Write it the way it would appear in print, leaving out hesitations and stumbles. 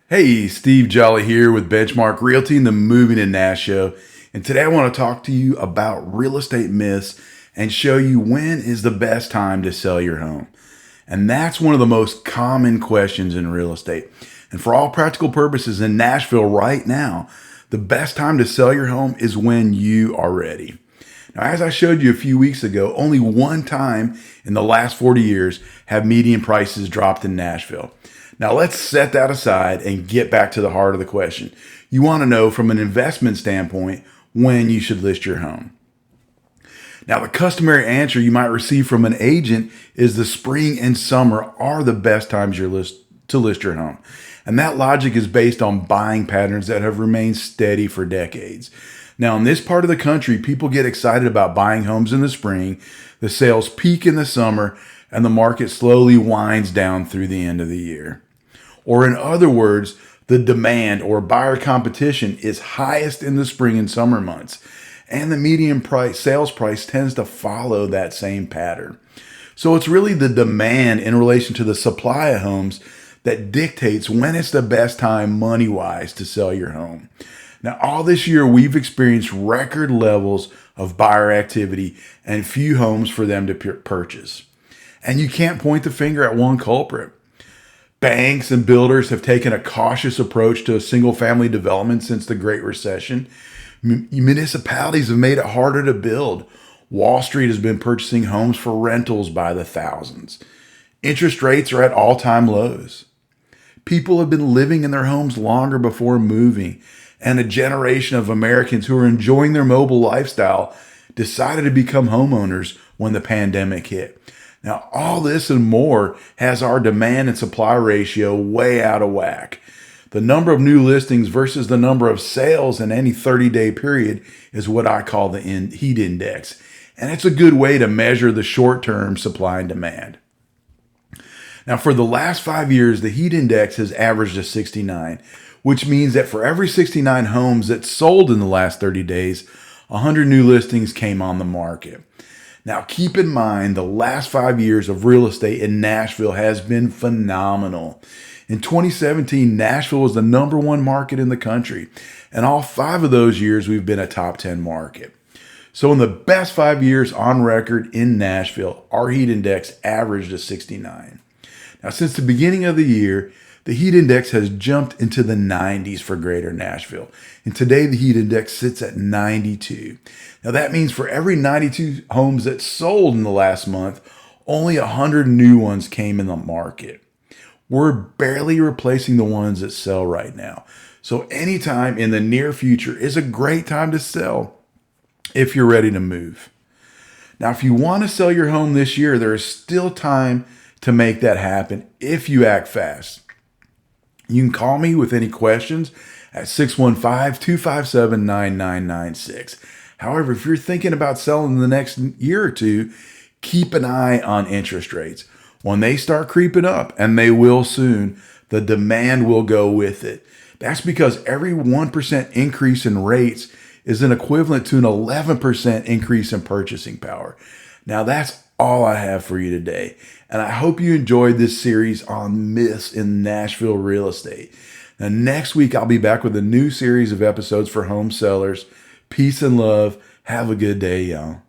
Hey, Steve Jolly here with Benchmark Realty and the Moving and Nash Show. And today I want to talk to you about real estate myths and show you when is the best time to sell your home. And that's one of the most common questions in real estate. And for all practical purposes in Nashville right now, the best time to sell your home is when you are ready. Now, as I showed you a few weeks ago, only one time in the last 40 years have median prices dropped in Nashville. Now let's set that aside and get back to the heart of the question. You want to know from an investment standpoint when you should list your home. Now the customary answer you might receive from an agent is the spring and summer are the best times to list your home. And that logic is based on buying patterns that have remained steady for decades. Now in this part of the country, people get excited about buying homes in the spring, the sales peak in the summer, and the market slowly winds down through the end of the year. Or in other words, the demand or buyer competition is highest in the spring and summer months, and the median sales price tends to follow that same pattern. So it's really the demand in relation to the supply of homes that dictates when it's the best time money-wise to sell your home. Now, all this year, we've experienced record levels of buyer activity and few homes for them to purchase. And you can't point the finger at one culprit. Banks and builders have taken a cautious approach to single-family development since the Great Recession. Municipalities have made it harder to build. Wall Street has been purchasing homes for rentals by the thousands. Interest rates are at all-time lows. People have been living in their homes longer before moving, and a generation of Americans who are enjoying their mobile lifestyle decided to become homeowners when the pandemic hit. Now, all this and more has our demand and supply ratio way out of whack. The number of new listings versus the number of sales in any 30-day period is what I call the heat index. And it's a good way to measure the short-term supply and demand. Now, for the last 5 years, the heat index has averaged a 69, which means that for every 69 homes that sold in the last 30 days, 100 new listings came on the market. Now, keep in mind, the last 5 years of real estate in Nashville has been phenomenal. In 2017, Nashville was the number one market in the country. And all 5 of those years, we've been a top 10 market. So in the best 5 years on record in Nashville, our heat index averaged a 69. Now, since the beginning of the year, the heat index has jumped into the 90s for greater Nashville. And today the heat index sits at 92. Now that means for every 92 homes that sold in the last month, only 100 new ones came in the market. We're barely replacing the ones that sell right now. So anytime in the near future is a great time to sell if you're ready to move. Now, if you want to sell your home this year, there is still time to make that happen if you act fast. You can call me with any questions at 615-257-9996. However, if you're thinking about selling in the next year or two, keep an eye on interest rates. When they start creeping up, and they will soon, the demand will go with it. That's because every 1% increase in rates is an equivalent to an 11% increase in purchasing power. Now, that's all I have for you today. And I hope you enjoyed this series on myths in Nashville real estate. Now, next week, I'll be back with a new series of episodes for home sellers. Peace and love. Have a good day, y'all.